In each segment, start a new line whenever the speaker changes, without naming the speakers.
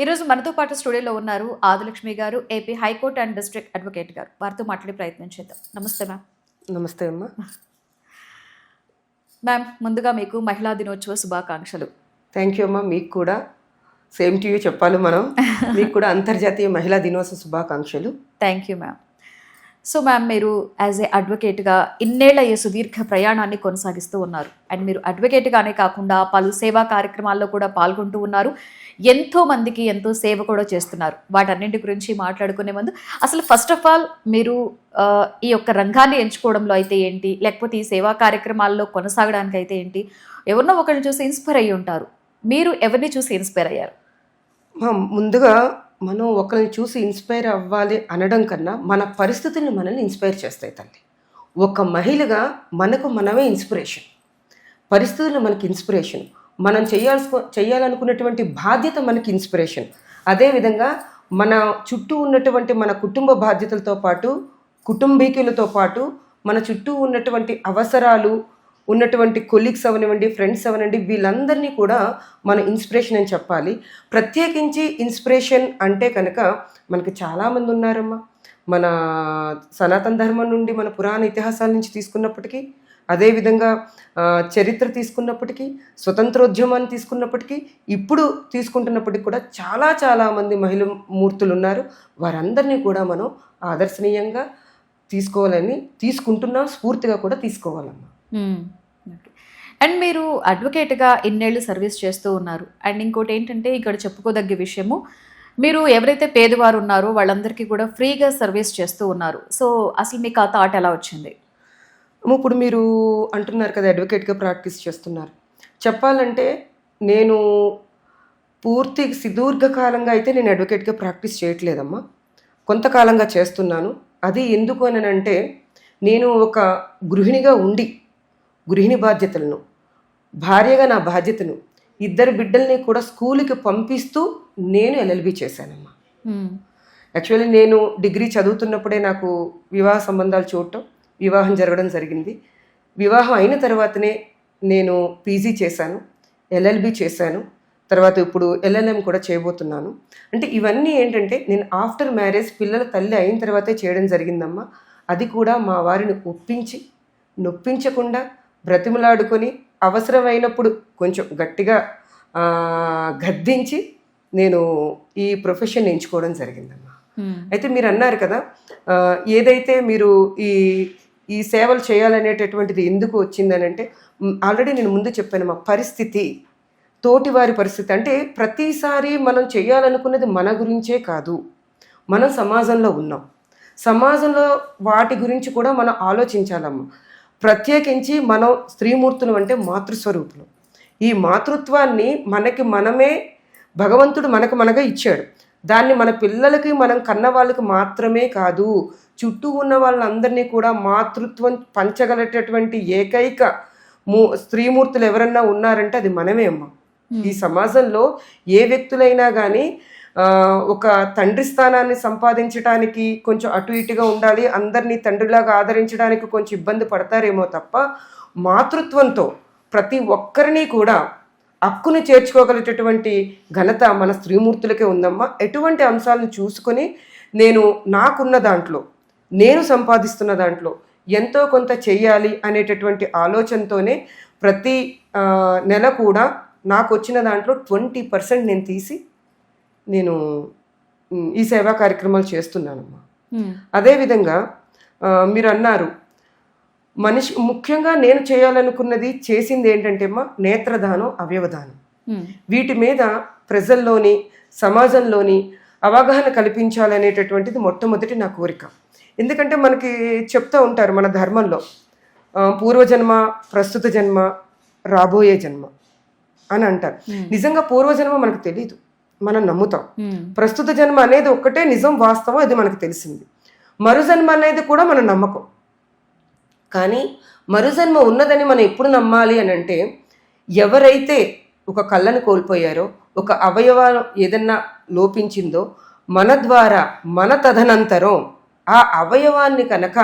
ఈరోజు మనతో పాటు స్టూడియోలో ఉన్నారు ఆదిలక్ష్మి గారు, AP high court and district advocate గారు. వారితో మాట్లాడే ప్రయత్నం చేద్దాం. నమస్తే మ్యామ్.
నమస్తే అమ్మా.
మ్యామ్, ముందుగా మీకు మహిళా దినోత్సవ శుభాకాంక్షలు.
థ్యాంక్ యూ అమ్మా. మీకు కూడా సేమ్ టు యూ చెప్పాలి మనం. మీకు కూడా అంతర్జాతీయ మహిళా దినోత్సవ శుభాకాంక్షలు.
Thank you ma'am. So ma'am, మీరు యాజ్ ఏ అడ్వకేట్గా ఇన్నేళ్ల ఈ సుదీర్ఘ ప్రయాణాన్ని కొనసాగిస్తూ ఉన్నారు. అండ్ మీరు అడ్వకేట్గానే కాకుండా పలు సేవా కార్యక్రమాల్లో కూడా పాల్గొంటూ ఉన్నారు. ఎంతో మందికి ఎంతో సేవ కూడా చేస్తున్నారు. వాటన్నింటి గురించి మాట్లాడుకునే ముందు అసలు ఫస్ట్ ఆఫ్ ఆల్ మీరు ఈ యొక్క రంగాన్ని ఎంచుకోవడంలో అయితే ఏంటి, లేకపోతే ఈ సేవా కార్యక్రమాల్లో కొనసాగడానికి అయితే ఏంటి, ఎవరినో ఒకరిని చూసి ఇన్స్పైర్ అయ్యి ఉంటారు. మీరు ఎవరిని చూసి ఇన్స్పైర్ అయ్యారు?
ముందుగా మనం ఒకరిని చూసి ఇన్స్పైర్ అవ్వాలి అనడం కన్నా మన పరిస్థితుల్ని మనల్ని ఇన్స్పైర్ చేస్తాయి తల్లి. ఒక మహిళగా మనకు మనమే ఇన్స్పిరేషన్, పరిస్థితులు మనకి ఇన్స్పిరేషన్, మనం చేయాలనుకున్నటువంటి బాధ్యత మనకి ఇన్స్పిరేషన్. అదేవిధంగా మన చుట్టూ ఉన్నటువంటి మన కుటుంబ బాధ్యతలతో పాటు, కుటుంబీకులతో పాటు మన చుట్టూ ఉన్నటువంటి అవసరాలు ఉన్నటువంటి కొలీగ్స్ అవనివ్వండి, ఫ్రెండ్స్ అవనండి, వీళ్ళందరినీ కూడా మన ఇన్స్పిరేషన్ అని చెప్పాలి. ప్రత్యేకించి ఇన్స్పిరేషన్ అంటే కనుక మనకి చాలామంది ఉన్నారమ్మా. మన సనాతన ధర్మం నుండి, మన పురాణ ఇతిహాసాల నుంచి తీసుకున్నప్పటికీ, అదేవిధంగా చరిత్ర తీసుకున్నప్పటికీ, స్వతంత్రోద్యమాన్ని తీసుకున్నప్పటికీ, ఇప్పుడు తీసుకుంటున్నప్పటికీ కూడా చాలామంది మహిళా మూర్తులు ఉన్నారు. వారందరినీ కూడా మనం ఆదర్శనీయంగా తీసుకోవాలని తీసుకుంటున్నాం, స్ఫూర్తిగా కూడా తీసుకోవాలమ్మా.
అండ్ మీరు అడ్వకేట్గా ఇన్నేళ్ళు సర్వీస్ చేస్తూ ఉన్నారు. అండ్ ఇంకోటి ఏంటంటే ఇక్కడ చెప్పుకోదగ్గ విషయము, మీరు ఎవరైతే పేదవారు ఉన్నారో వాళ్ళందరికీ కూడా ఫ్రీగా సర్వీస్ చేస్తూ ఉన్నారు. సో అసలు మీకు ఆ థాట్ ఎలా వచ్చింది?
ఇప్పుడు మీరు అంటున్నారు కదా అడ్వకేట్గా ప్రాక్టీస్ చేస్తున్నారు. చెప్పాలంటే నేను పూర్తి సుదీర్ఘకాలంగా అయితే నేను అడ్వకేట్గా ప్రాక్టీస్ చేయట్లేదమ్మా. కొంతకాలంగా చేస్తున్నాను. అది ఎందుకు అని అంటే, నేను ఒక గృహిణిగా ఉండి గృహిణి బాధ్యతలను, భార్యగా నా బాధ్యతను, ఇద్దరు బిడ్డల్ని కూడా స్కూల్కి పంపిస్తూ నేను ఎల్ఎల్బి చేశానమ్మా. యాక్చువల్లీ నేను డిగ్రీ చదువుతున్నప్పుడే నాకు వివాహ సంబంధాలు చూడటం, వివాహం జరగడం జరిగింది. వివాహం అయిన తర్వాతనే నేను పీజీ చేశాను, ఎల్ఎల్బి చేశాను, తర్వాత ఇప్పుడు ఎల్ఎల్ఎం కూడా చేయబోతున్నాను. అంటే ఇవన్నీ ఏంటంటే నేను ఆఫ్టర్ మ్యారేజ్ పిల్లల తల్లి అయిన తర్వాతే చేయడం జరిగిందమ్మా. అది కూడా మా వారిని ఒప్పించి, నొప్పించకుండా, బ్రతిమలాడుకొని, అవసరమైనప్పుడు కొంచెం గట్టిగా గద్దించి నేను ఈ ప్రొఫెషన్ ఎంచుకోవడం జరిగిందమ్మా. అయితే మీరు అన్నారు కదా, ఏదైతే మీరు ఈ సేవలు చేయాలనేటటువంటిది ఎందుకు వచ్చిందని అంటే, ఆల్రెడీ నేను ముందు చెప్పానమ్మా, పరిస్థితి, తోటివారి పరిస్థితి. అంటే ప్రతిసారి మనం చేయాలనుకున్నది మన గురించే కాదు, మనం సమాజంలో ఉన్నాం, సమాజంలో వాటి గురించి కూడా మనం ఆలోచించాలమ్మా. ప్రత్యేకించి మనం స్త్రీమూర్తులు అంటే మాతృస్వరూపులు. ఈ మాతృత్వాన్ని మనమే భగవంతుడు మనగా ఇచ్చాడు. దాన్ని మన పిల్లలకి, మనం కన్న వాళ్ళకి మాత్రమే కాదు, చుట్టూ ఉన్న వాళ్ళందరినీ కూడా మాతృత్వం పంచగలటటువంటి ఏకైక స్త్రీమూర్తులు ఎవరన్నా ఉన్నారంటే అది మనమే అమ్మ. ఈ సమాజంలో ఏ వ్యక్తులైనా కానీ ఒక తండ్రి స్థానాన్ని సంపాదించడానికి కొంచెం అటు ఇటుగా ఉండాలి, అందరినీ తండ్రిలాగా ఆదరించడానికి కొంచెం ఇబ్బంది పడతారేమో తప్ప, మాతృత్వంతో ప్రతి ఒక్కరిని కూడా హక్కుని చేర్చుకోగలిగేటటువంటి ఘనత మన స్త్రీమూర్తులకే ఉందమ్మా. ఎటువంటి అంశాలను చూసుకొని నేను నాకున్న దాంట్లో, నేను సంపాదిస్తున్న దాంట్లో ఎంతో కొంత చెయ్యాలి అనేటటువంటి ఆలోచనతోనే ప్రతి నెల కూడా నాకు వచ్చిన దాంట్లో 20% నేను తీసి నేను ఈ సేవా కార్యక్రమాలు చేస్తున్నానమ్మా. అదేవిధంగా మీరు అన్నారు, ముఖ్యంగా నేను చేయాలనుకున్నది, చేసింది ఏంటంటే అమ్మా, నేత్రదానం, అవయవదానం. వీటి మీద ప్రజల్లోని, సమాజంలోని అవగాహన కల్పించాలనేటటువంటిది మొట్టమొదటి నా కోరిక. ఎందుకంటే మనకి చెప్తూ ఉంటారు మన ధర్మంలో, పూర్వజన్మ, ప్రస్తుత జన్మ, రాబోయే జన్మ అని అంటారు. నిజంగా పూర్వజన్మ మనకు తెలీదు, మనం నమ్ముతాం. ప్రస్తుత జన్మ అనేది ఒక్కటే నిజం, వాస్తవం, అది మనకు తెలిసింది. మరుజన్మ అనేది కూడా మన నమ్మకం. కానీ మరుజన్మ ఉన్నదని మనం ఎప్పుడు నమ్మాలి అని అంటే, ఎవరైతే ఒక కళ్ళను కోల్పోయారో, ఒక అవయవం ఏదన్నా లోపించిందో, మన ద్వారా మన తదనంతరం ఆ అవయవాన్ని కనుక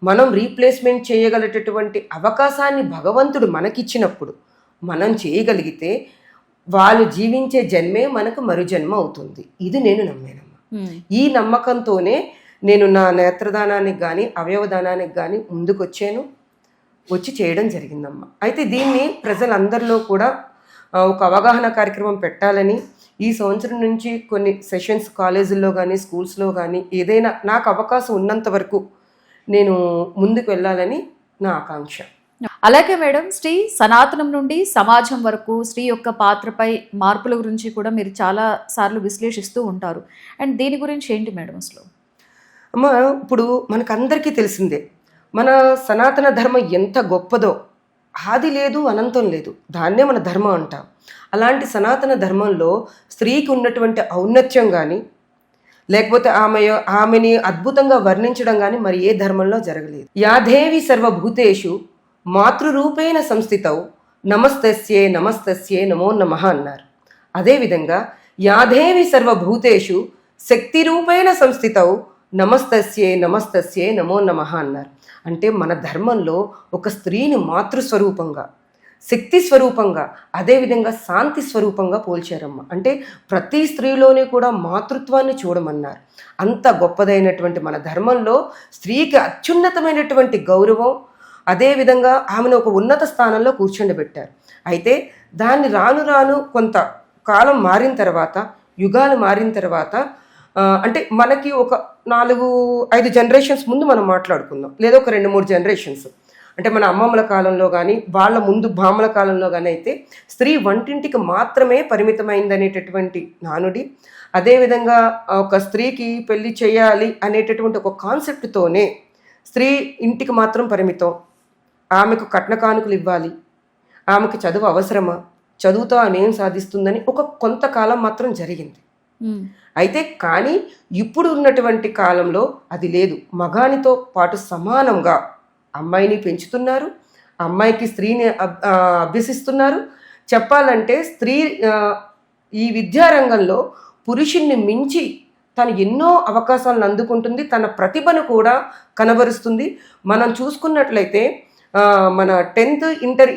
మనం రీప్లేస్మెంట్ చేయగలటటువంటి అవకాశాన్ని భగవంతుడు మనకిచ్చినప్పుడు మనం చేయగలిగితే వాళ్ళు జీవించే జన్మే మనకు మరు జన్మ అవుతుంది. ఇది నేను నమ్మానమ్మా. ఈ నమ్మకంతోనే నేను నా నేత్రదానానికి కానీ అవయవదానానికి కానీ ముందుకొచ్చాను, వచ్చి చేయడం జరిగిందమ్మా. అయితే దీన్ని ప్రజలందరిలో కూడా ఒక అవగాహన కార్యక్రమం పెట్టాలని ఈ సంవత్సరం నుంచి కొన్ని సెషన్స్ కాలేజీల్లో కానీ స్కూల్స్లో కానీ ఏదైనా నాకు అవకాశం ఉన్నంత వరకు నేను ముందుకు వెళ్ళాలని నా ఆకాంక్ష.
అలాగే మేడం, స్త్రీ సనాతనం నుండి సమాజం వరకు స్త్రీ యొక్క పాత్రపై మార్పుల గురించి కూడా మీరు చాలా సార్లు విశ్లేషిస్తూ ఉంటారు. అండ్ దీని గురించి ఏంటి మేడం అసలు?
అమ్మ, ఇప్పుడు మనకందరికీ తెలిసిందే మన సనాతన ధర్మం ఎంత గొప్పదో. ఆది లేదు, అనంతం లేదు, దాన్నే మన ధర్మం అంటాం. అలాంటి సనాతన ధర్మంలో స్త్రీకి ఉన్నటువంటి ఔన్నత్యం కానీ లేకపోతే ఆమెని అద్భుతంగా వర్ణించడం కానీ మరి ఏ ధర్మంలో జరగలేదు. యాదేవి సర్వభూతేషు మాతృరూపేణ సంస్థితౌ నమస్తస్యే నమస్తస్యే నమో నమః అన్నారు. అదేవిధంగా యాదేవి సర్వభూతేషు శక్తి రూపేణ సంస్థితౌ నమస్తస్యే నమస్తస్యే నమో నమః అన్నారు. అంటే మన ధర్మంలో ఒక స్త్రీని మాతృస్వరూపంగా, శక్తి స్వరూపంగా, అదేవిధంగా శాంతి స్వరూపంగా పోల్చారమ్మ. అంటే ప్రతి స్త్రీలోనే కూడా మాతృత్వాన్ని చూడమన్నారు. అంత గొప్పదైనటువంటి మన ధర్మంలో స్త్రీకి అత్యున్నతమైనటువంటి గౌరవం, అదేవిధంగా ఆమెను ఒక ఉన్నత స్థానంలో కూర్చోబెట్టారు. అయితే దాన్ని రాను రాను కొంత కాలం మారిన తర్వాత, యుగాలు మారిన తర్వాత, అంటే మనకి ఒక 4-5 జనరేషన్స్ ముందు మనం మాట్లాడుకుందాం, లేదా ఒక 2-3 జనరేషన్స్, అంటే మన అమ్మమ్మల కాలంలో కానీ వాళ్ళ ముందు భామల కాలంలో కానీ అయితే స్త్రీ వంటింటికి మాత్రమే పరిమితమైందనేటటువంటి నానుడి, అదేవిధంగా ఒక స్త్రీకి పెళ్లి చేయాలి అనేటటువంటి ఒక కాన్సెప్ట్తోనే స్త్రీ ఇంటికి మాత్రం పరిమితం, ఆమెకు కట్న కానుకలు ఇవ్వాలి, ఆమెకు చదువు అవసరమా, చదువుతో ఆమె ఏం సాధిస్తుందని ఒక కొంతకాలం మాత్రం జరిగింది. అయితే కానీ ఇప్పుడు ఉన్నటువంటి కాలంలో అది లేదు. మగానితో పాటు సమానంగా అమ్మాయిని పెంచుతున్నారు, అమ్మాయికి స్త్రీని అభ్యసిస్తున్నారు. చెప్పాలంటే స్త్రీ ఈ విద్యారంగంలో పురుషుణ్ణి మించి తను ఎన్నో అవకాశాలను అందుకుంటుంది, తన ప్రతిభను కూడా కనబరుస్తుంది. మనం చూసుకున్నట్లయితే మన 10th ఇంటర్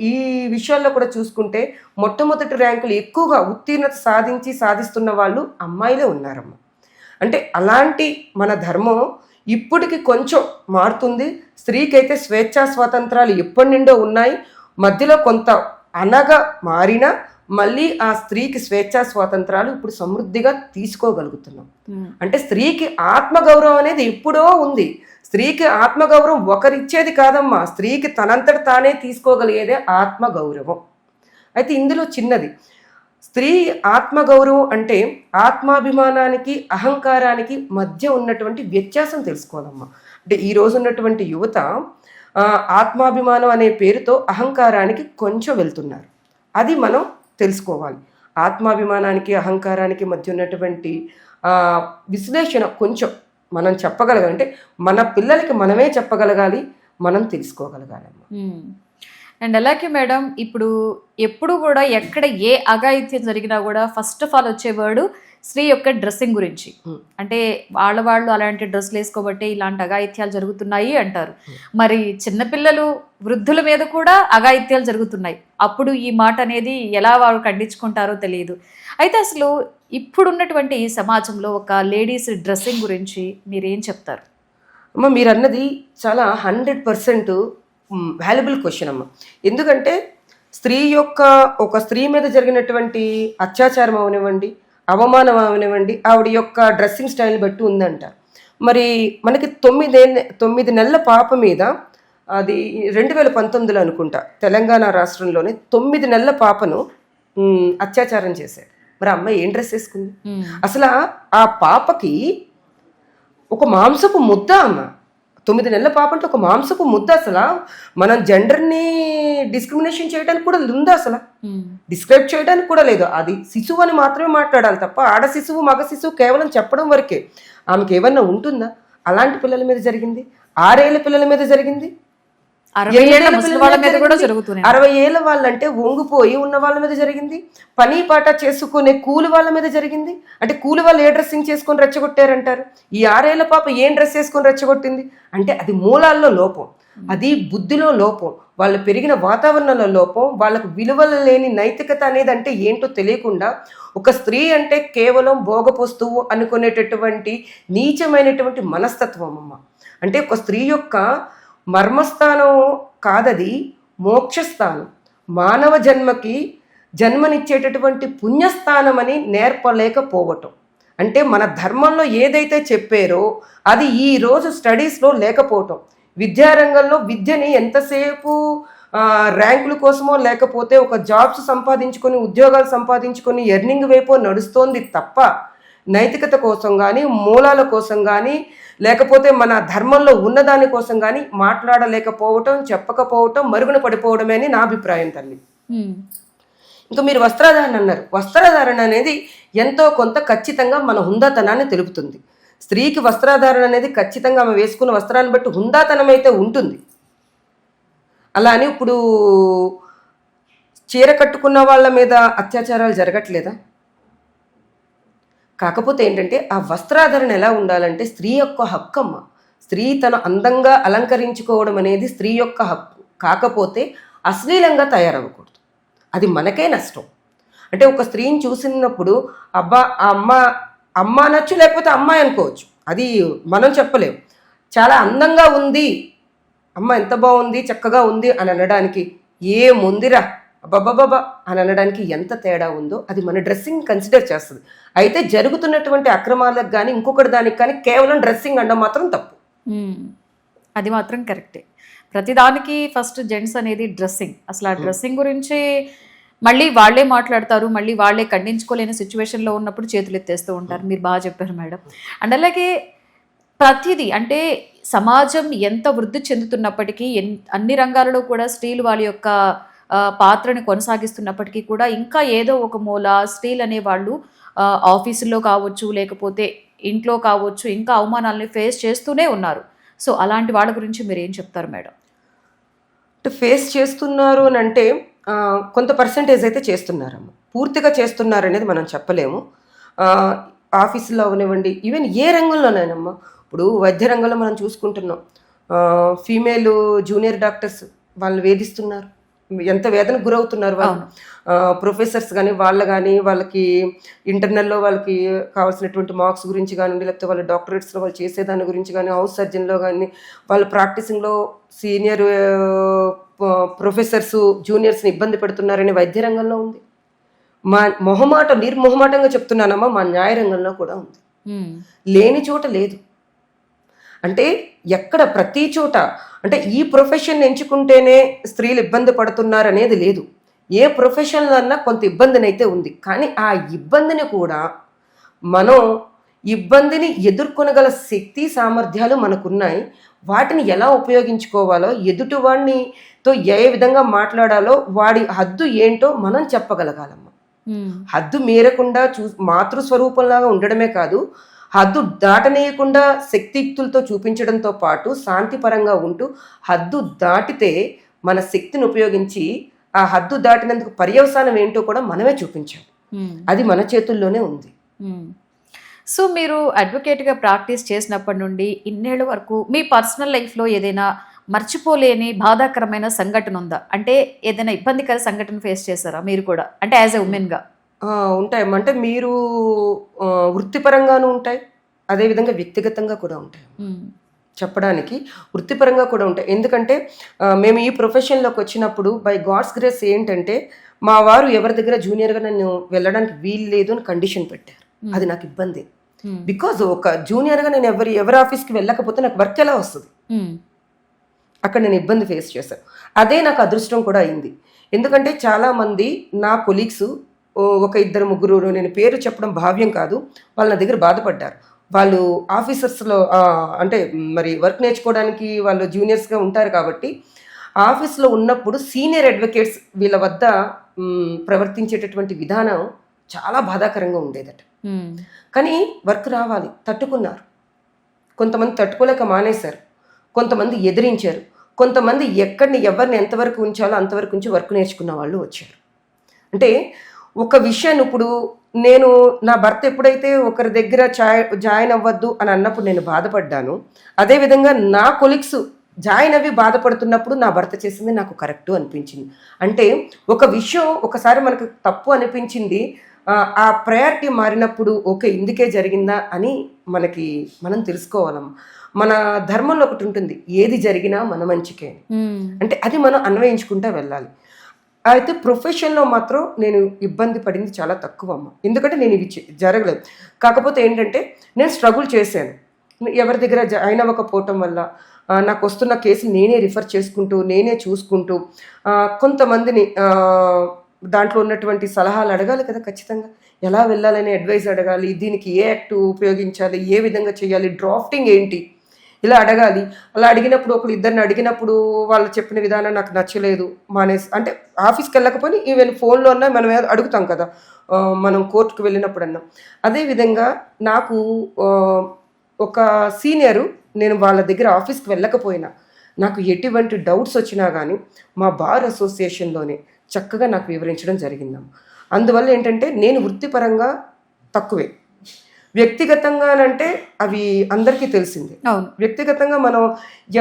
ఈ విషయాల్లో కూడా చూసుకుంటే మొట్టమొదటి ర్యాంకులు ఎక్కువగా ఉత్తీర్ణత సాధిస్తున్న వాళ్ళు అమ్మాయిలే ఉన్నారమ్మ. అంటే అలాంటి మన ధర్మం ఇప్పటికి కొంచెం మారుతుంది. స్త్రీకైతే స్వేచ్ఛా స్వాతంత్రాలు ఎప్పటి నుండో ఉన్నాయి. మధ్యలో కొంత అనగా మారినా మళ్ళీ ఆ స్త్రీకి స్వేచ్ఛా స్వాతంత్రాలు ఇప్పుడు సమృద్ధిగా తీసుకోగలుగుతున్నాం. అంటే స్త్రీకి ఆత్మగౌరవం అనేది ఎప్పుడో ఉంది. స్త్రీకి ఆత్మగౌరవం ఒకరిచ్చేది కాదమ్మా, స్త్రీకి తనంతట తానే తీసుకోగలిగేదే ఆత్మగౌరవం. అయితే ఇందులో చిన్నది స్త్రీ ఆత్మగౌరవం అంటే ఆత్మాభిమానానికి అహంకారానికి మధ్య ఉన్నటువంటి వ్యత్యాసం తెలుసుకోవాలమ్మా. అంటే ఈ రోజు ఉన్నటువంటి యువత ఆత్మాభిమానం అనే పేరుతో అహంకారానికి కొంచెం వెళ్తున్నారు. అది మనం తెలుసుకోవాలి. ఆత్మాభిమానానికి అహంకారానికి మధ్య ఉన్నటువంటి విశ్లేషణ కొంచెం మనం చెప్పగలగాలి. అంటే మన పిల్లలకి మనమే చెప్పగలగాలి, మనం తెలుసుకోగలగాలమ్మా.
అండ్ అలాగే మేడం, ఇప్పుడు ఎప్పుడు కూడా ఎక్కడ ఏ అఘాయిత్యం జరిగినా కూడా ఫస్ట్ ఆఫ్ ఆల్ వచ్చే వర్డ్ స్త్రీ యొక్క డ్రెస్సింగ్ గురించి. అంటే వాళ్ళు అలాంటి డ్రెస్సులు వేసుకోబట్టే ఇలాంటి అఘాయిత్యాలు జరుగుతున్నాయి అంటారు. మరి చిన్నపిల్లలు, వృద్ధుల మీద కూడా అఘాయిత్యాలు జరుగుతున్నాయి. అప్పుడు ఈ మాట అనేది ఎలా వారు ఖండించుకుంటారో తెలియదు. అయితే అసలు ఇప్పుడున్నటువంటి ఈ సమాజంలో ఒక లేడీస్ డ్రెస్సింగ్ గురించి మీరేం చెప్తారు?
అమ్మ, మీరు అన్నది చాలా 100% వాల్యుబుల్ క్వశ్చన్ అమ్మ. ఎందుకంటే ఒక స్త్రీ మీద జరిగినటువంటి అత్యాచారం అవనివ్వండి, అవమానం అవనివ్వండి, ఆవిడ యొక్క డ్రెస్సింగ్ స్టైల్ బట్టి ఉందంట. మరి మనకి 9 నెలల పాప మీద, అది 2019లో అనుకుంటా, తెలంగాణ రాష్ట్రంలోనే 9 నెలల పాపను అత్యాచారం చేశారు. మరి అమ్మాయి ఏం డ్రెస్ వేసుకుంది? అసలు ఆ పాపకి ఒక మాంసపు ముద్ద అమ్మ. 9 నెలల పాప అంటే ఒక మాంసపు ముద్ద. అసలు మనం జెండర్ని డిస్క్రిమినేషన్ చేయడానికి కూడా ఉందా? అసలు డిస్క్రైబ్ చేయడానికి కూడా లేదు. అది శిశువు అని మాత్రమే మాట్లాడాలి తప్ప ఆడ శిశువు మగ శిశువు కేవలం చెప్పడం వరకే. ఆమెకి ఏమన్నా ఉంటుందా? అలాంటి పిల్లల మీద జరిగింది, 6 ఏళ్ళ పిల్లల మీద జరిగింది,
60
ఏళ్ళ వాళ్ళంటే వంగిపోయి ఉన్న వాళ్ళ మీద జరిగింది, పని పాట చేసుకునే కూలి వాళ్ళ మీద జరిగింది. అంటే కూలి వాళ్ళు ఏ డ్రెస్సింగ్ చేసుకొని రెచ్చగొట్టారంటారు? ఈ 6 ఏళ్ల పాప ఏం డ్రెస్ వేసుకొని రెచ్చగొట్టింది అంటే అది మూలాల్లో లోపం. అది బుద్ధిలో లోపం, వాళ్ళు పెరిగిన వాతావరణంలో లోపం, వాళ్ళకు విలువలు లేని నైతికత అనేది అంటే ఏంటో తెలియకుండా ఒక స్త్రీ అంటే కేవలం భోగపోస్తువు అనుకునేటటువంటి నీచమైనటువంటి మనస్తత్వం అమ్మ. అంటే ఒక స్త్రీ యొక్క మర్మస్థానం కాదది, మోక్షస్థానం, మానవ జన్మకి జన్మనిచ్చేటటువంటి పుణ్యస్థానం అని నేర్పలేకపోవటం. అంటే మన ధర్మంలో ఏదైతే చెప్పారో అది ఈరోజు స్టడీస్లో లేకపోవటం. విద్యారంగంలో విద్యని ఎంతసేపు ర్యాంకుల కోసమో లేకపోతే ఒక జాబ్స్ సంపాదించుకొని ఉద్యోగాలు సంపాదించుకొని ఎర్నింగ్ వైపు నడుస్తోంది తప్ప నైతికత కోసం కానీ మూలాల కోసం కానీ లేకపోతే మన ధర్మంలో ఉన్నదాని కోసం కానీ మాట్లాడలేకపోవటం, చెప్పకపోవటం, మరుగున పడిపోవడమే అని నా అభిప్రాయం తల్లి. ఇంకా మీరు వస్త్రధారణ అన్నారు. వస్త్రధారణ అనేది ఎంతో కొంత ఖచ్చితంగా మన హుందాతనాన్ని తెలుపుతుంది. స్త్రీకి వస్త్రధారణ అనేది ఖచ్చితంగా ఆమె వేసుకున్న వస్త్రాన్ని బట్టి హుందాతనం అయితే ఉంటుంది. అలా అని ఇప్పుడు చీర కట్టుకున్న వాళ్ళ మీద అత్యాచారాలు జరగట్లేదా? కాకపోతే ఏంటంటే ఆ వస్త్రాధరణ ఎలా ఉండాలంటే స్త్రీ యొక్క హక్కమ్మ. స్త్రీ తను అందంగా అలంకరించుకోవడం అనేది స్త్రీ యొక్క హక్కు. కాకపోతే అశ్లీలంగా తయారవ్వకూడదు, అది మనకే నష్టం. అంటే ఒక స్త్రీని చూసినప్పుడు అబ్బా ఆ అమ్మ అనొచ్చు, లేకపోతే అమ్మాయి అనుకోవచ్చు, అది మనం చెప్పలేము. చాలా అందంగా ఉంది, అమ్మ ఎంత బాగుంది, చక్కగా ఉంది అని అనడానికి ఏముందిరా అబ్బబ్బబ్బా అని అనడానికి ఎంత తేడా ఉందో అది మన డ్రెస్సింగ్ కన్సిడర్ చేస్తుంది. అయితే జరుగుతున్నటువంటి అక్రమాలకు కానీ ఇంకొకటి దానికి కానీ కేవలం డ్రెస్సింగ్ అనడం మాత్రం తప్పు.
అది మాత్రం కరెక్టే. ప్రతిదానికి ఫస్ట్ జెంట్స్ అనేది డ్రెస్సింగ్. అసలు ఆ డ్రెస్సింగ్ గురించి మళ్ళీ వాళ్ళే మాట్లాడతారు, మళ్ళీ వాళ్ళే ఖండించుకోలేని సిచ్యువేషన్లో ఉన్నప్పుడు చేతులు ఎత్తేస్తూ ఉంటారు. మీరు బాగా చెప్పారు మేడం. అండ్ అలాగే ప్రతిదీ అంటే సమాజం ఎంత వృద్ధి చెందుతున్నప్పటికీ అన్ని రంగాలలో కూడా స్త్రీలు వాళ్ళ యొక్క పాత్రని కొనసాగిస్తున్నప్పటికీ కూడా ఇంకా ఏదో ఒక మూల స్త్రీలు అనేవాళ్ళు ఆఫీసుల్లో కావచ్చు లేకపోతే ఇంట్లో కావచ్చు ఇంకా అవమానాలని ఫేస్ చేస్తూనే ఉన్నారు. సో అలాంటి వాళ్ళ గురించి మీరు ఏం చెప్తారు మేడం?
ఫేస్ చేస్తున్నారు అని అంటే కొంత పర్సంటేజ్ అయితే చేస్తున్నారమ్మ. పూర్తిగా చేస్తున్నారు అనేది మనం చెప్పలేము. ఆఫీసులో అవనివ్వండి, ఈవెన్ ఏ రంగంలోనైనమ్మా. ఇప్పుడు వైద్య రంగంలో మనం చూసుకుంటున్నాం, ఫీమేల్ జూనియర్ డాక్టర్స్ వాళ్ళని వేధిస్తున్నారు, ఎంత వేదనకు గురవుతున్నారు వాళ్ళు. ప్రొఫెసర్స్ కానీ వాళ్ళకి ఇంటర్నల్లో వాళ్ళకి కావాల్సినటువంటి మార్క్స్ గురించి కానివ్వండి, లేకపోతే వాళ్ళ డాక్టరేట్స్లో వాళ్ళు చేసేదాని గురించి కానీ, హౌస్ సర్జన్లో కానీ వాళ్ళు ప్రాక్టీసింగ్లో సీనియర్ ప్రొఫెసర్స్ జూనియర్స్ని ఇబ్బంది పెడుతున్నారని వైద్య రంగంలో ఉంది. మా నిర్మొహమాటంగా చెప్తున్నానమ్మా, మా న్యాయ రంగంలో కూడా ఉంది. లేని చోట లేదు. అంటే ఎక్కడ ప్రతి చోట అంటే ఈ ప్రొఫెషన్ ఎంచుకుంటేనే స్త్రీలు ఇబ్బంది పడుతున్నారు అనేది లేదు. ఏ ప్రొఫెషన్లో అన్నా కొంత ఇబ్బందినైతే ఉంది. కానీ ఆ ఇబ్బందిని కూడా మనం ఇబ్బందిని ఎదుర్కొనగల శక్తి సామర్థ్యాలు మనకున్నాయి. వాటిని ఎలా ఉపయోగించుకోవాలో, ఎదుటివాడినితో ఏ విధంగా మాట్లాడాలో, వాడి హద్దు ఏంటో మనం చెప్పగలగాలమ్మా. హద్దు మీరకుండా మాతృస్వరూపంలాగా ఉండడమే కాదు, హద్దు దాటనీయకుండా శక్తియుక్తులతో చూపించడంతో పాటు శాంతిపరంగా ఉంటూ హద్దు దాటితే మన శక్తిని ఉపయోగించి ఆ హద్దు దాటినందుకు పర్యవసానం ఏంటో కూడా మనమే చూపించాలి. అది మన చేతుల్లోనే ఉంది.
సో మీరు అడ్వకేట్గా ప్రాక్టీస్ చేసినప్పటి నుండి ఇన్నేళ్ల వరకు మీ పర్సనల్ లైఫ్లో ఏదైనా మర్చిపోలేని బాధాకరమైన సంఘటన ఉందా? అంటే ఏదైనా ఇబ్బందికర సంఘటన ఫేస్ చేశారా మీరు కూడా, అంటే యాజ్ ఎ ఉమెన్గా?
ఉంటాయమ్మా. అంటే మీరు వృత్తిపరంగానూ ఉంటాయి, అదేవిధంగా వ్యక్తిగతంగా కూడా ఉంటాయి. చెప్పడానికి వృత్తిపరంగా కూడా ఉంటాయి. ఎందుకంటే మేము ఈ ప్రొఫెషన్లోకి వచ్చినప్పుడు బై గాడ్స్ గ్రేస్ ఏంటంటే మా వారు ఎవరి దగ్గర జూనియర్గా నన్ను వెళ్ళడానికి వీలు లేదు అని కండిషన్ పెట్టారు. అది నాకు ఇబ్బంది. బికాజ్ ఒక జూనియర్గా నేను ఎవరి ఆఫీస్కి వెళ్ళకపోతే నాకు వర్క్ ఎలా వస్తుంది? అక్కడ నేను ఇబ్బంది ఫేస్ చేశాను. అదే నాకు అదృష్టం కూడా అయింది. ఎందుకంటే చాలామంది నా కొలీగ్స్, ఒక ఇద్దరు ముగ్గురు, నేను పేరు చెప్పడం భావ్యం కాదు, వాళ్ళ దగ్గర బాధపడ్డారు. వాళ్ళు ఆఫీసర్స్లో అంటే మరి వర్క్ నేర్చుకోవడానికి వాళ్ళు జూనియర్స్గా ఉంటారు కాబట్టి ఆఫీస్లో ఉన్నప్పుడు సీనియర్ అడ్వకేట్స్ వీళ్ళ వద్ద ప్రవర్తించేటటువంటి విధానం చాలా బాధాకరంగా ఉండేదట. కానీ వర్క్ రావాలి, తట్టుకున్నారు. కొంతమంది తట్టుకోలేక మానేశారు, కొంతమంది ఎదిరించారు, కొంతమంది ఎవరిని ఎంతవరకు ఉంచాలో అంతవరకు ఉంచి వర్క్ నేర్చుకున్న వాళ్ళు వచ్చారు. అంటే ఒక విషయాన్ని ఇప్పుడు నేను నా భర్త ఎప్పుడైతే ఒకరి దగ్గర జాయిన్ అవ్వద్దు అని అన్నప్పుడు నేను బాధపడ్డాను, అదేవిధంగా నా కొలీగ్స్ జాయిన్ అవి బాధపడుతున్నప్పుడు నా భర్త చేసింది నాకు కరెక్ట్ అనిపించింది. అంటే ఒక విషయం ఒకసారి మనకు తప్పు అనిపించింది, ఆ ప్రయారిటీ మారినప్పుడు ఓకే ఇందుకే జరిగిందా అని మనం తెలుసుకోవాలమ్మా. మన ధర్మంలో ఒకటి ఉంటుంది, ఏది జరిగినా మన మంచికే. అంటే అది మనం అన్వయించుకుంటూ వెళ్ళాలి. అయితే ప్రొఫెషన్లో మాత్రం నేను ఇబ్బంది పడింది చాలా తక్కువ అమ్మ. ఎందుకంటే నేను ఇవి జరగలేదు. కాకపోతే ఏంటంటే నేను స్ట్రగుల్ చేశాను. ఎవరి దగ్గర జాయిన్ అవ్వకపోవటం వల్ల నాకు వస్తున్న కేసులు నేనే రిఫర్ చేసుకుంటూ నేనే చూసుకుంటూ కొంతమందిని దాంట్లో ఉన్నటువంటి సలహాలు అడగాలి కదా, ఖచ్చితంగా ఎలా వెళ్ళాలనే అడ్వైస్ అడగాలి, దీనికి ఏ యాక్ట్ ఉపయోగించాలి, ఏ విధంగా చేయాలి, డ్రాఫ్టింగ్ ఏంటి, ఇలా అడగాలి. అలా అడిగినప్పుడు ఒకరు ఇద్దరిని అడిగినప్పుడు వాళ్ళు చెప్పిన విధానం నాకు నచ్చలేదు, మానేసి అంటే ఆఫీస్కి వెళ్ళకపోయినా ఈవెన్ ఫోన్లో అన్నా మనం అడుగుతాం కదా, మనం కోర్టుకు వెళ్ళినప్పుడు అన్నా. అదేవిధంగా నాకు ఒక సీనియరు, నేను వాళ్ళ దగ్గర ఆఫీస్కి వెళ్ళకపోయినా నాకు ఎటువంటి డౌట్స్ వచ్చినా కానీ మా బార్ అసోసియేషన్లోనే చక్కగా నాకు వివరించడం జరిగిందమ్మ. అందువల్ల ఏంటంటే నేను వృత్తిపరంగా తక్కువే, వ్యక్తిగతంగానంటే అవి అందరికీ తెలిసిందే. వ్యక్తిగతంగా మనం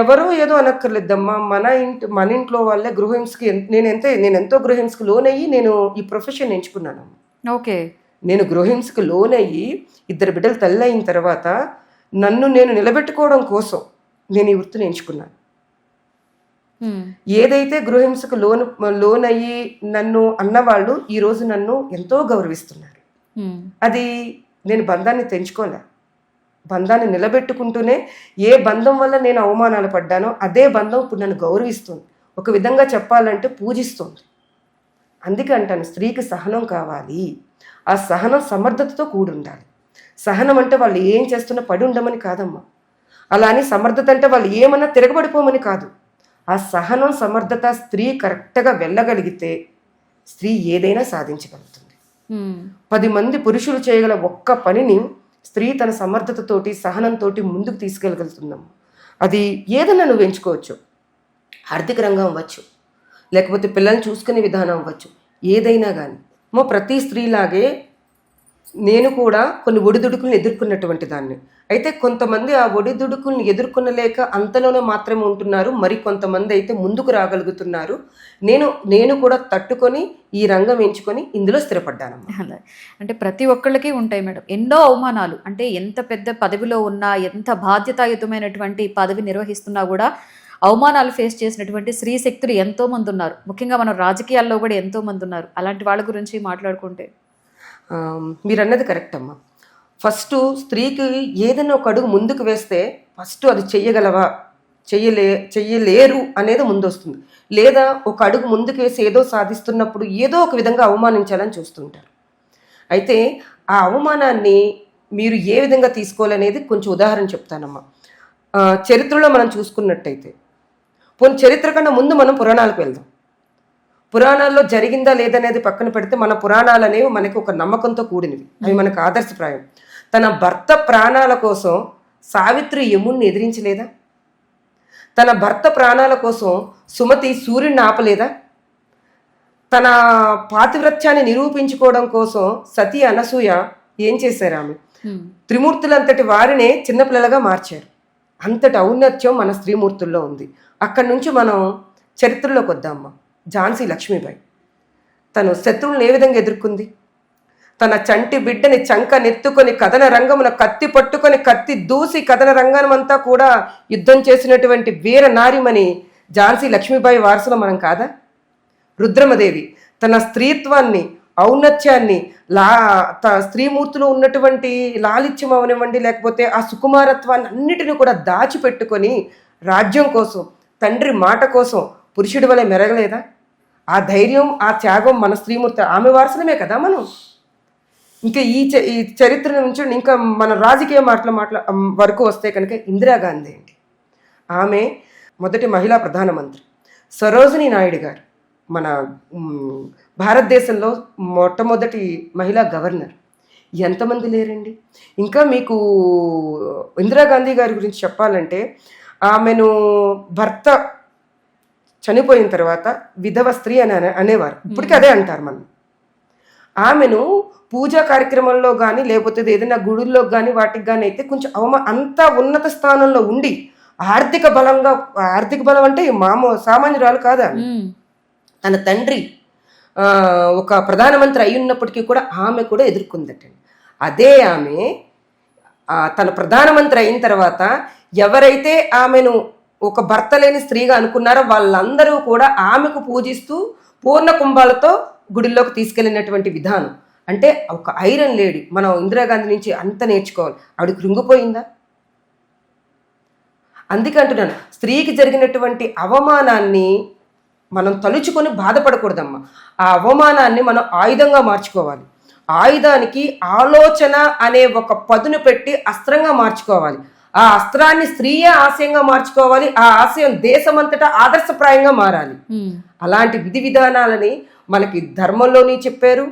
ఎవరో ఏదో అనక్కర్లేదమ్మా, మన ఇంట్లో వాళ్ళే గృహహింసకి నేను ఎంతో గృహహింసకు లోనయ్యి నేను ఈ ప్రొఫెషన్ ఎంచుకున్నాను.
ఓకే, నేను
గృహహింసకు లోనయ్యి 2 బిడ్డలు తల్లి అయిన తర్వాత నన్ను నేను నిలబెట్టుకోవడం కోసం నేను ఈ వృత్తిని ఎంచుకున్నాను. ఏదైతే గృహహింసకు లోనయ్యి నన్ను అన్నవాళ్ళు ఈరోజు నన్ను ఎంతో గౌరవిస్తున్నారు. అది నేను బంధాన్ని తెంచుకోలే, బంధాన్ని నిలబెట్టుకుంటూనే ఏ బంధం వల్ల నేను అవమానాలు పడ్డానో అదే బంధం ఇప్పుడు నన్ను గౌరవిస్తుంది, ఒక విధంగా చెప్పాలంటే పూజిస్తుంది. అందుకే అంటాను, స్త్రీకి సహనం కావాలి. ఆ సహనం సమర్థతతో కూడి ఉండాలి. సహనం అంటే వాళ్ళు ఏం చేస్తున్నా పడి ఉండమని కాదమ్మా, అలా అని సమర్థత అంటే వాళ్ళు ఏమన్నా తిరగబడిపోమని కాదు. ఆ సహనం సమర్థత స్త్రీ కరెక్ట్గా వెళ్ళగలిగితే స్త్రీ ఏదైనా సాధించగలుగుతుంది. 10 మంది పురుషులు చేయగల ఒక్క పనిని స్త్రీ తన సమర్థతతోటి సహనంతో ముందుకు తీసుకెళ్ళగలుగుతున్నాము. అది ఏదైనా నువ్వు ఎంచుకోవచ్చు, ఆర్థిక రంగం అవ్వచ్చు, లేకపోతే పిల్లల్ని చూసుకునే విధానం అవ్వచ్చు, ఏదైనా కానీ. ప్రతి స్త్రీలాగే నేను కూడా కొన్ని ఒడిదుడుకులను ఎదుర్కొన్నటువంటి దాన్ని. అయితే కొంతమంది ఆ ఒడిదుడుకులను ఎదుర్కొనలేక అంతలోనే మాత్రమే ఉంటున్నారు, మరి కొంతమంది అయితే ముందుకు రాగలుగుతున్నారు. నేను కూడా తట్టుకొని ఈ రంగం ఎంచుకొని ఇందులో స్థిరపడ్డాను.
అంటే ప్రతి ఒక్కళ్ళకి ఉంటాయి మేడం ఎన్నో అవమానాలు. అంటే ఎంత పెద్ద పదవిలో ఉన్నా, ఎంత బాధ్యతాయుతమైనటువంటి పదవి నిర్వహిస్తున్నా కూడా అవమానాలు ఫేస్ చేసినటువంటి స్త్రీ శక్తులు ఎంతో మంది ఉన్నారు. ముఖ్యంగా మన రాజకీయాల్లో కూడా ఎంతో మంది ఉన్నారు. అలాంటి వాళ్ళ గురించి మాట్లాడుకుంటే
మీరు అన్నది కరెక్ట్ అమ్మా. ఫస్ట్ స్త్రీకి ఏదైనా ఒక అడుగు ముందుకు వేస్తే ఫస్ట్ అది చెయ్యగలవా చెయ్యలేరు అనేది ముందు వస్తుంది. లేదా ఒక అడుగు ముందుకు వేసి ఏదో సాధిస్తున్నప్పుడు ఏదో ఒక విధంగా అవమానించాలని చూస్తుంటారు. అయితే ఆ అవమానాన్ని మీరు ఏ విధంగా తీసుకోవాలనేది కొంచెం ఉదాహరణ చెప్తానమ్మా. చరిత్రలో మనం చూసుకున్నట్టయితే, చరిత్ర కన్నా ముందు మనం పురాణాలకు వెళ్దాం. పురాణాల్లో జరిగిందా లేదనేది పక్కన పెడితే మన పురాణాలు అనేవి మనకి ఒక నమ్మకంతో కూడినవి, అవి మనకు ఆదర్శప్రాయం. తన భర్త ప్రాణాల కోసం సావిత్రి యముణ్ణి ఎదిరించలేదా? తన భర్త ప్రాణాల కోసం సుమతి సూర్యుడిని ఆపలేదా? తన పాతివ్రత్యాన్ని నిరూపించుకోవడం కోసం సతీ అనసూయ ఏం చేశారు? ఆమె త్రిమూర్తులంతటి వారినే చిన్నపిల్లలుగా మార్చారు. అంతటి ఔన్నత్యం మన స్త్రీమూర్తుల్లో ఉంది. అక్కడి నుంచి మనం చరిత్రలోకి వద్దామా. ఝాన్సీ లక్ష్మీబాయి తను శత్రువులను ఏ విధంగా ఎదుర్కొంది? తన చంటి బిడ్డని చంక నెత్తుకొని కథన రంగమున కత్తి పట్టుకొని కత్తి దూసి కథన రంగమంతా కూడా యుద్ధం చేసినటువంటి వీర నారిమని ఝాన్సీ లక్ష్మీబాయి వారసులు మనం కాదా? రుద్రమదేవి తన స్త్రీత్వాన్ని, ఔన్నత్యాన్ని, స్త్రీమూర్తిలో ఉన్నటువంటి లాలిత్యం అవనివ్వండి, లేకపోతే ఆ సుకుమారత్వాన్ని అన్నిటిని కూడా దాచిపెట్టుకొని రాజ్యం కోసం, తండ్రి మాట కోసం పురుషుడి వలె మెరగలేదా? ఆ ధైర్యం, ఆ త్యాగం మన స్త్రీమూర్తి, ఆమె వారసులమే కదా మనం. ఇంకా ఈ చరిత్ర నుంచి ఇంకా మన రాజకీయ వరకు వస్తే కనుక ఇందిరాగాంధీ అండి. ఆమె మొదటి మహిళా ప్రధానమంత్రి. సరోజినీ నాయుడు గారు మన భారతదేశంలో మొట్టమొదటి మహిళా గవర్నర్. ఎంతమంది లేరండి. ఇంకా మీకు ఇందిరాగాంధీ గారి గురించి చెప్పాలంటే, ఆమెను భర్త చనిపోయిన తర్వాత విధవ స్త్రీ అని అనేవారు. ఇప్పటికీ అదే అంటారు మనం. ఆమెను పూజా కార్యక్రమంలో కానీ, లేకపోతే ఏదైనా గుడుల్లో కానీ వాటికి కానీ అయితే కొంచెం అంత ఉన్నత స్థానంలో ఉండి ఆర్థిక బలం అంటే సామాన్యురాలు కాదా ఆమె. తన తండ్రి ఒక ప్రధానమంత్రి అయి ఉన్నప్పటికీ కూడా ఆమె కూడా ఎదుర్కొందటండి. అదే ఆమె తన ప్రధానమంత్రి అయిన తర్వాత ఎవరైతే ఆమెను ఒక భర్త లేని స్త్రీగా అనుకున్నారో వాళ్ళందరూ కూడా ఆమెకు పూజిస్తూ పూర్ణ కుంభాలతో గుడిలోకి తీసుకెళ్ళినటువంటి విధానం. అంటే ఒక ఐరన్ లేడీ. మనం ఇందిరాగాంధీ నుంచి అంత నేర్చుకోవాలి. ఆవిడ కృంగిపోయిందా? అందుకే అంటున్నాను, స్త్రీకి జరిగినటువంటి అవమానాన్ని మనం తలుచుకొని బాధపడకూడదమ్మా. ఆ అవమానాన్ని మనం ఆయుధంగా మార్చుకోవాలి. ఆయుధానికి ఆలోచన అనే ఒక పదును పెట్టి అస్త్రంగా మార్చుకోవాలి. ఆ అస్త్రాన్ని స్త్రీయే ఆశయంగా మార్చుకోవాలి. ఆ ఆశయం దేశమంతటా ఆదర్శప్రాయంగా మారాలి. అలాంటి విధి విధానాలని మనకి ధర్మంలోని చెప్పారు,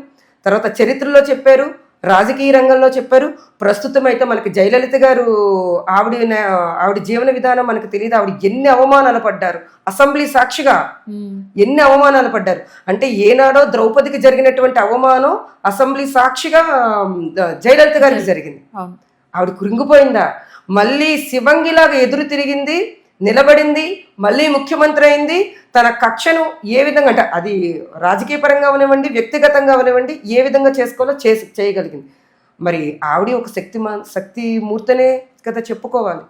తర్వాత చరిత్రలో చెప్పారు, రాజకీయ రంగంలో చెప్పారు. ప్రస్తుతం అయితే మనకి జయలలిత గారు ఆవిడ జీవన విధానం మనకు తెలియదు. ఆవిడ ఎన్ని అవమానాలు పడ్డారు, అసెంబ్లీ సాక్షిగా ఎన్ని అవమానాలు పడ్డారు. అంటే ఏనాడో ద్రౌపదికి జరిగినటువంటి అవమానం అసెంబ్లీ సాక్షిగా జయలలిత గారికి జరిగింది. ఆవిడ కృంగిపోయిందా? మళ్ళీ శివంగిలాగా ఎదురు తిరిగింది, నిలబడింది, మళ్ళీ ముఖ్యమంత్రి అయింది. తన కక్షను ఏ విధంగా, అంటే అది రాజకీయ పరంగా అవనివ్వండి, వ్యక్తిగతంగా అవనివ్వండి, ఏ విధంగా చేసుకోవాలో చేయగలిగింది. మరి ఆవిడ ఒక శక్తిమూర్తనే కదా చెప్పుకోవాలి.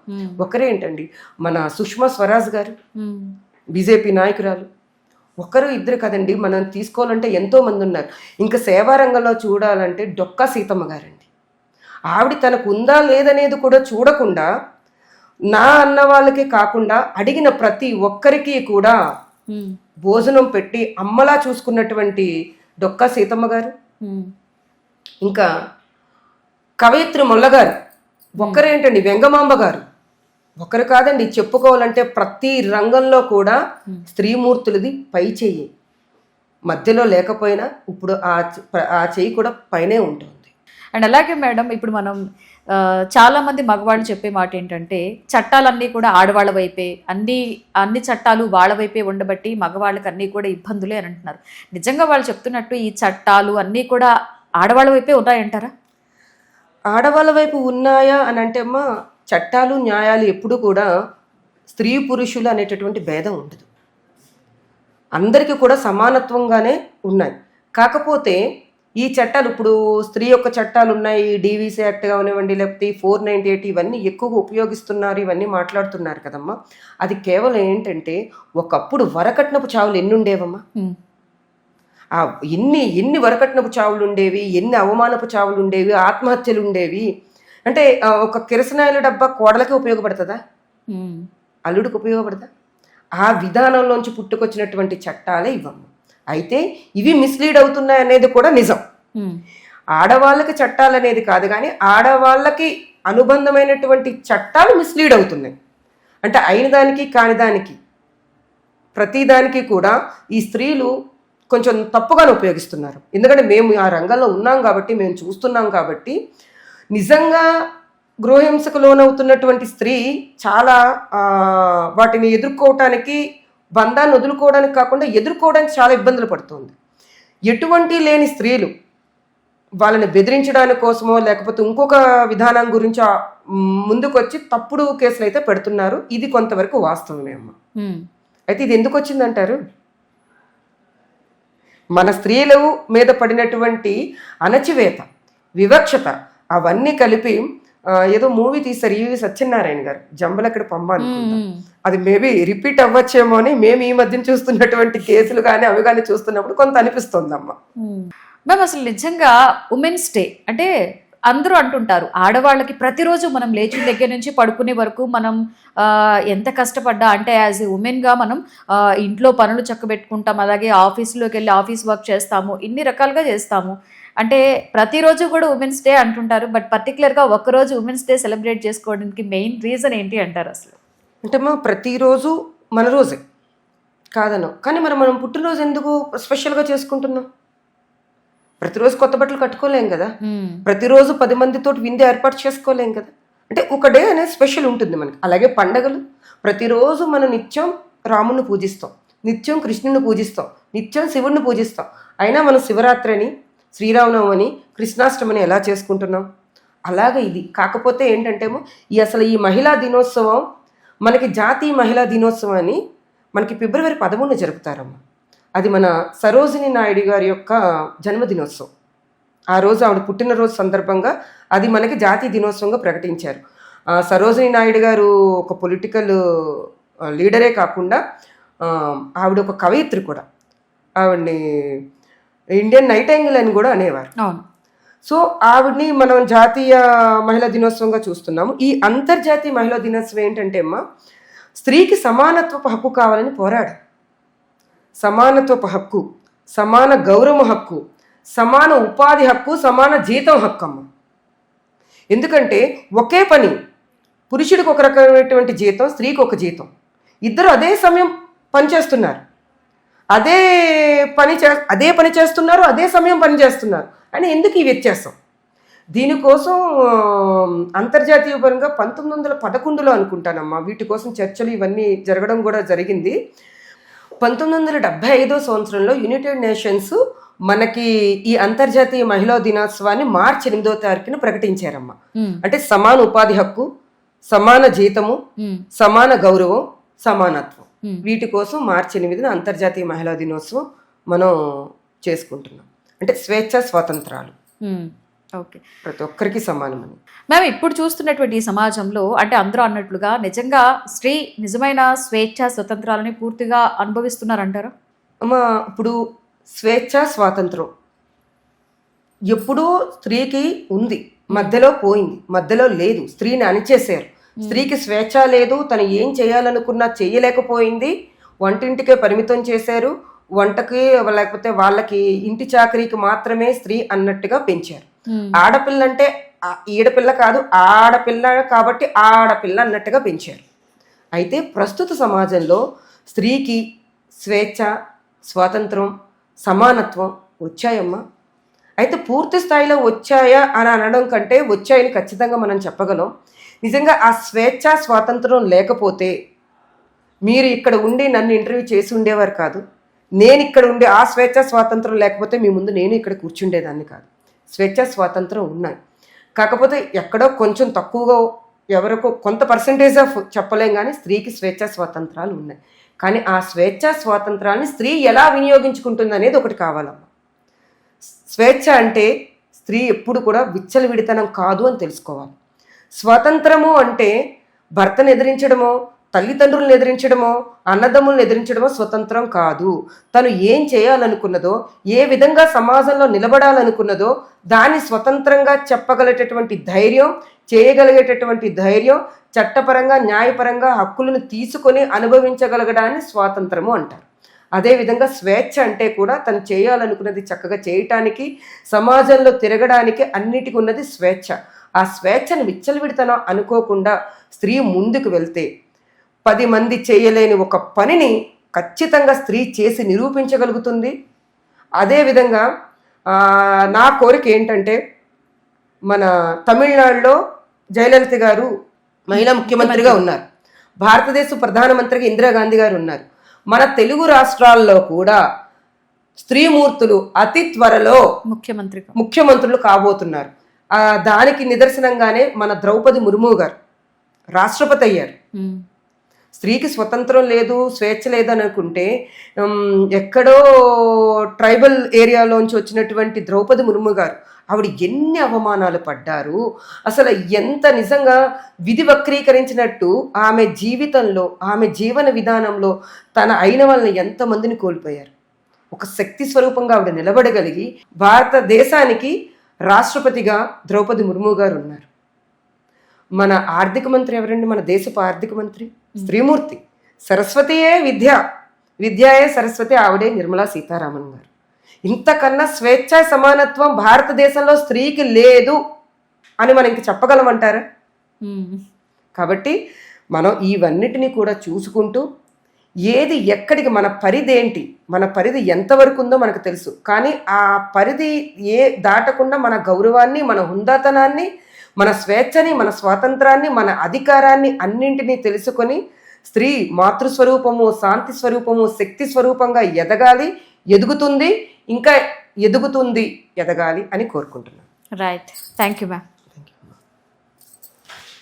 ఒకరేంటండి, మన సుష్మా స్వరాజ్ గారు బీజేపీ నాయకురాలు. ఒకరు ఇద్దరు కదండి, మనం తీసుకోవాలంటే ఎంతో మంది ఉన్నారు. ఇంకా సేవా రంగంలో చూడాలంటే డొక్కా సీతమ్మ గారండి. ఆవిడ తనకు ఉందా లేదనేది కూడా చూడకుండా నా అన్న వాళ్ళకే కాకుండా అడిగిన ప్రతి ఒక్కరికి కూడా భోజనం పెట్టి అమ్మలా చూసుకున్నటువంటి డొక్కా సీతమ్మ గారు. ఇంకా కవయిత్రి మొల్లగారు. ఒక్కరేంటండి, వెంగమాంబ గారు. ఒకరు కాదండి, చెప్పుకోవాలంటే ప్రతి రంగంలో కూడా స్త్రీమూర్తులది పై చెయ్యి. మధ్యలో లేకపోయినా ఇప్పుడు ఆ చెయ్యి కూడా పైనే ఉంటుంది.
అండ్ అలాగే మేడం, ఇప్పుడు మనం చాలామంది మగవాళ్ళు చెప్పే మాట ఏంటంటే చట్టాలన్నీ కూడా ఆడవాళ్ళ వైపే, అన్ని చట్టాలు వాళ్ళ వైపే ఉండబట్టి మగవాళ్ళకి అన్నీ కూడా ఇబ్బందులే అని అంటున్నారు. నిజంగా వాళ్ళు చెప్తున్నట్టు ఈ చట్టాలు అన్నీ కూడా ఆడవాళ్ళ వైపే ఉన్నాయంటారా?
ఆడవాళ్ళ వైపు ఉన్నాయా అని అంటే అమ్మా, చట్టాలు న్యాయాలు ఎప్పుడు కూడా స్త్రీ పురుషులు అనేటటువంటి భేదం ఉండదు. అందరికీ కూడా సమానత్వంగానే ఉన్నాయి. కాకపోతే ఈ చట్టాలు, ఇప్పుడు స్త్రీ యొక్క చట్టాలు ఉన్నాయి, డీవీసీ యాక్ట్ కానివ్వండి, లేకపోతే 498 ఇవన్నీ ఎక్కువగా ఉపయోగిస్తున్నారు, ఇవన్నీ మాట్లాడుతున్నారు కదమ్మా. అది కేవలం ఏంటంటే ఒకప్పుడు వరకట్నపు చావులు ఎన్ని ఉండేవమ్మా? ఎన్ని వరకట్నపు చావులు ఉండేవి, ఎన్ని అవమానపు చావులు ఉండేవి, ఆత్మహత్యలు ఉండేవి. అంటే ఒక కిరసనాయిల డబ్బా కోడలకి ఉపయోగపడుతుందా? అల్లుడికి ఉపయోగపడదా? ఆ విధానంలోంచి పుట్టుకొచ్చినటువంటి చట్టాలే ఇవమ్మ. అయితే ఇవి మిస్లీడ్ అవుతున్నాయి అనేది కూడా నిజం. ఆడవాళ్ళకి చట్టాలు అనేది కాదు, కానీ ఆడవాళ్ళకి అనుబంధమైనటువంటి చట్టాలు మిస్లీడ్ అవుతున్నాయి. అంటే అయిన దానికి కాని దానికి ప్రతిదానికి కూడా ఈ స్త్రీలు కొంచెం తప్పుగానే ఉపయోగిస్తున్నారు. ఎందుకంటే మేము ఆ రంగంలో ఉన్నాం కాబట్టి, మేము చూస్తున్నాం కాబట్టి. నిజంగా గృహహింసకు లోనవుతున్నటువంటి స్త్రీ చాలా వాటిని ఎదుర్కోవటానికి, బంధాన్ని వదులుకోవడానికి కాకుండా ఎదుర్కోవడానికి చాలా ఇబ్బందులు పడుతుంది. ఎటువంటి లేని స్త్రీలు వాళ్ళని బెదిరించడానికి కోసమో లేకపోతే ఇంకొక విధానం గురించి ముందుకొచ్చి తప్పుడు కేసులు అయితే పెడుతున్నారు. ఇది కొంతవరకు వాస్తవమే అమ్మ. అయితే ఇది ఎందుకు వచ్చిందంటారు? మన స్త్రీల మీద పడినటువంటి అణచివేత, వివక్షత అవన్నీ కలిపి ఏదో మూవీ తీస్తారు ఈవి సత్యనారాయణ గారు, జంబలక్కడ పంప అనుకుంటా. అది మేబీ రిపీట్ అవ్వచ్చేమో అని మేము ఈ మధ్యన చూస్తున్నటువంటి కేసులు కానీ అవి కానీ చూస్తున్నప్పుడు కొంత అనిపిస్తుందమ్మా.
మ్యామ్, అసలు నిజంగా ఉమెన్స్ డే అంటే అందరూ అంటుంటారు ఆడవాళ్ళకి ప్రతిరోజు మనం లేచిన దగ్గర నుంచి పడుకునే వరకు మనం ఎంత కష్టపడ్డా, అంటే యాజ్ ఎ ఉమెన్గా మనం ఇంట్లో పనులు చక్కబెట్టుకుంటాం, అలాగే ఆఫీస్లోకి వెళ్ళి ఆఫీస్ వర్క్ చేస్తాము, ఇన్ని రకాలుగా చేస్తాము. అంటే ప్రతిరోజు కూడా ఉమెన్స్ డే అంటుంటారు, బట్ పర్టికులర్గా ఒక్కరోజు ఉమెన్స్ డే సెలబ్రేట్ చేసుకోవడానికి మెయిన్ రీజన్ ఏంటి అంటారు అసలు?
అంటే మా ప్రతిరోజు మన రోజే కాదను, కానీ మనం పుట్టినరోజు ఎందుకు స్పెషల్గా చేసుకుంటున్నాం? ప్రతిరోజు కొత్త బట్టలు కట్టుకోలేం కదా, ప్రతిరోజు 10 మందితో విందు ఏర్పాటు చేసుకోలేం కదా. అంటే ఒక డే అనేది స్పెషల్ ఉంటుంది మనకి. అలాగే పండగలు, ప్రతిరోజు మనం నిత్యం రాముని పూజిస్తాం, నిత్యం కృష్ణుని పూజిస్తాం, నిత్యం శివుడిని పూజిస్తాం. అయినా మనం శివరాత్రి అని, శ్రీరామనవమి, కృష్ణాష్టమిని ఎలా చేసుకుంటున్నాం? అలాగే ఇది. కాకపోతే ఏంటంటేమో అసలు ఈ మహిళా దినోత్సవం మనకి జాతీయ మహిళా దినోత్సవాన్ని మనకి ఫిబ్రవరి 13 జరుపుతారమ్మా. అది మన సరోజిని నాయుడు గారి యొక్క జన్మదినోత్సవం. ఆ రోజు ఆవిడ పుట్టినరోజు సందర్భంగా అది మనకి జాతీయ దినోత్సవంగా ప్రకటించారు. సరోజిని నాయుడు గారు ఒక పొలిటికల్ లీడరే కాకుండా ఆవిడ ఒక కవయిత్రి కూడా. ఆవిడ్ని ఇండియన్ నైటింగేల్ అని కూడా అనేవారు.
అవును.
సో ఆవిడ్ని మనం జాతీయ మహిళా దినోత్సవంగా చూస్తున్నాము. ఈ అంతర్జాతీయ మహిళా దినోత్సవం ఏంటంటే అమ్మా, స్త్రీకి సమానత్వపు హక్కు కావాలని పోరాడు. సమానత్వపు హక్కు, సమాన గౌరవ హక్కు, సమాన ఉపాధి హక్కు, సమాన జీతం హక్కు అమ్మ. ఎందుకంటే ఒకే పని, పురుషుడికి ఒక రకమైనటువంటి జీతం, స్త్రీకి ఒక జీతం, ఇద్దరు అదే సమయం పనిచేస్తున్నారు, అదే పని చేస్తున్నారు, అదే సమయం పని చేస్తున్నారు అని ఎందుకు ఈ వ్యత్యాసం? దీనికోసం అంతర్జాతీయ పరంగా 1911లో అనుకుంటానమ్మా వీటి కోసం చర్చలు ఇవన్నీ జరగడం కూడా జరిగింది. 1975 సంవత్సరంలో యునైటెడ్ నేషన్స్ మనకి ఈ అంతర్జాతీయ మహిళా దినోత్సవాన్ని మార్చి 8వ తారీఖున ప్రకటించారమ్మా. అంటే సమాన ఉపాధి హక్కు, సమాన జీతము, సమాన గౌరవం, సమానత్వం, వీటి కోసం మార్చి 8న అంతర్జాతీయ మహిళా దినోత్సవం మనం చేసుకుంటున్నాం. అంటే స్వేచ్ఛ స్వాతంత్రాలు
ఓకే,
ప్రతి ఒక్కరికి సమానమని.
మ్యామ్, ఇప్పుడు చూస్తున్నటువంటి ఈ సమాజంలో అంటే అందరూ అన్నట్లుగా నిజంగా స్త్రీ నిజమైన స్వేచ్ఛ స్వతంత్రాలని పూర్తిగా అనుభవిస్తున్నారంటారా?
అమ్మా, ఇప్పుడు స్వేచ్ఛ స్వాతంత్రం ఎప్పుడూ స్త్రీకి ఉంది, మధ్యలో పోయింది, మధ్యలో లేదు. స్త్రీని అణిచేశారు. స్త్రీకి స్వేచ్ఛ లేదు, తను ఏం చేయాలనుకున్నా చేయలేకపోయింది. వంటింటికే పరిమితం చేశారు. వంటకి లేకపోతే వాళ్ళకి ఇంటి చాకరీకి మాత్రమే స్త్రీ అన్నట్టుగా పెంచారు. ఆడపిల్ల అంటే ఈడపిల్ల కాదు, ఆడపిల్ల కాబట్టి ఆడపిల్ల అన్నట్టుగా పెంచారు. అయితే ప్రస్తుత సమాజంలో స్త్రీకి స్వేచ్ఛ, స్వాతంత్రం, సమానత్వం వచ్చాయమ్మా. అయితే పూర్తి స్థాయిలో వచ్చాయా అని అనడం కంటే వచ్చాయని ఖచ్చితంగా మనం చెప్పగలం. నిజంగా ఆ స్వేచ్ఛ స్వాతంత్రం లేకపోతే మీరు ఇక్కడ ఉండి నన్ను ఇంటర్వ్యూ చేసి ఉండేవారు కాదు. నేను ఇక్కడ ఉండి ఆ స్వేచ్ఛ స్వాతంత్రం లేకపోతే మీ ముందు నేను ఇక్కడ కూర్చుండేదాన్ని కాదు. స్వేచ్ఛ స్వాతంత్రం ఉన్నాయి, కాకపోతే ఎక్కడో కొంచెం తక్కువగా ఎవరికో కొంత పర్సంటేజ్ ఆఫ్ చెప్పలేం, కానీ స్త్రీకి స్వేచ్ఛ స్వాతంత్రాలు ఉన్నాయి. కానీ ఆ స్వేచ్ఛ స్వాతంత్రాన్ని స్త్రీ ఎలా వినియోగించుకుంటుంది అనేది ఒకటి కావాలమ్మా. స్వేచ్ఛ అంటే స్త్రీ ఎప్పుడు కూడా విచ్చలవిడితనం కాదు అని తెలుసుకోవాలి. స్వాతంత్రము అంటే భర్తను ఎదిరించడమో, తల్లిదండ్రులను ఎదిరించడమో, అన్నదమ్ములను ఎదిరించడమో స్వతంత్రం కాదు. తను ఏం చేయాలనుకున్నదో, ఏ విధంగా సమాజంలో నిలబడాలనుకున్నదో దాన్ని స్వతంత్రంగా చెప్పగలిగేటటువంటి ధైర్యం, చేయగలిగేటటువంటి ధైర్యం, చట్టపరంగా న్యాయపరంగా హక్కులను తీసుకొని అనుభవించగలగడాన్ని స్వాతంత్రము అంటారు. అదేవిధంగా స్వేచ్ఛ అంటే కూడా తను చేయాలనుకున్నది చక్కగా చేయటానికి, సమాజంలో తిరగడానికి అన్నిటికీ ఉన్నది స్వేచ్ఛ. ఆ స్వేచ్ఛను విచ్చలవిడితనం అనుకోకుండా స్త్రీ ముందుకు వెళ్తే 10 మంది చేయలేని ఒక పనిని ఖచ్చితంగా స్త్రీ చేసి నిరూపించగలుగుతుంది. అదేవిధంగా నా కోరిక ఏంటంటే, మన తమిళనాడులో జయలలిత గారు మహిళా ముఖ్యమంత్రిగా ఉన్నారు, భారతదేశ ప్రధానమంత్రిగా ఇందిరాగాంధీ గారు ఉన్నారు. మన తెలుగు రాష్ట్రాల్లో కూడా స్త్రీమూర్తులు అతి త్వరలో ముఖ్యమంత్రులు కాబోతున్నారు. దానికి నిదర్శనంగానే మన ద్రౌపది ముర్ము గారు రాష్ట్రపతి అయ్యారు. స్త్రీకి స్వతంత్రం లేదు, స్వేచ్ఛ లేదని అనుకుంటే ఎక్కడో ట్రైబల్ ఏరియాలోంచి వచ్చినటువంటి ద్రౌపది ముర్ము గారు ఆవిడ ఎన్ని అవమానాలు పడ్డారు. అసలు ఎంత నిజంగా విధి వక్రీకరించినట్టు ఆమె జీవితంలో, ఆమె జీవన విధానంలో తన అయిన వాళ్ళని ఎంతమందిని కోల్పోయారు. ఒక శక్తి స్వరూపంగా ఆవిడ నిలబడగలిగి భారతదేశానికి రాష్ట్రపతిగా ద్రౌపది ముర్ము గారు ఉన్నారు. మన ఆర్థిక మంత్రి ఎవరండి? మన దేశపు ఆర్థిక మంత్రి స్త్రీమూర్తి. సరస్వతియే విద్యాయే సరస్వతి, ఆవిడే నిర్మలా సీతారామన్ గారు. ఇంతకన్నా స్వేచ్ఛ సమానత్వం భారతదేశంలో స్త్రీకి లేదు అని మనం ఇంక చెప్పగలమంటారా? కాబట్టి మనం ఇవన్నిటినీ కూడా చూసుకుంటూ ఏది ఎక్కడికి, మన పరిధి ఏంటి, మన పరిధి ఎంతవరకు ఉందో మనకు తెలుసు. కానీ ఆ పరిధి దాటకుండా మన గౌరవాన్ని, మన హుందాతనాన్ని, మన స్వేచ్ఛని, మన స్వాతంత్రాన్ని, మన అధికారాన్ని అన్నింటినీ తెలుసుకొని స్త్రీ మాతృస్వరూపము, శాంతి స్వరూపము, శక్తి స్వరూపంగా ఎదగాలి, ఎదుగుతుంది, ఇంకా ఎదగాలి అని కోరుకుంటున్నాను.
Right, thank you ma'am.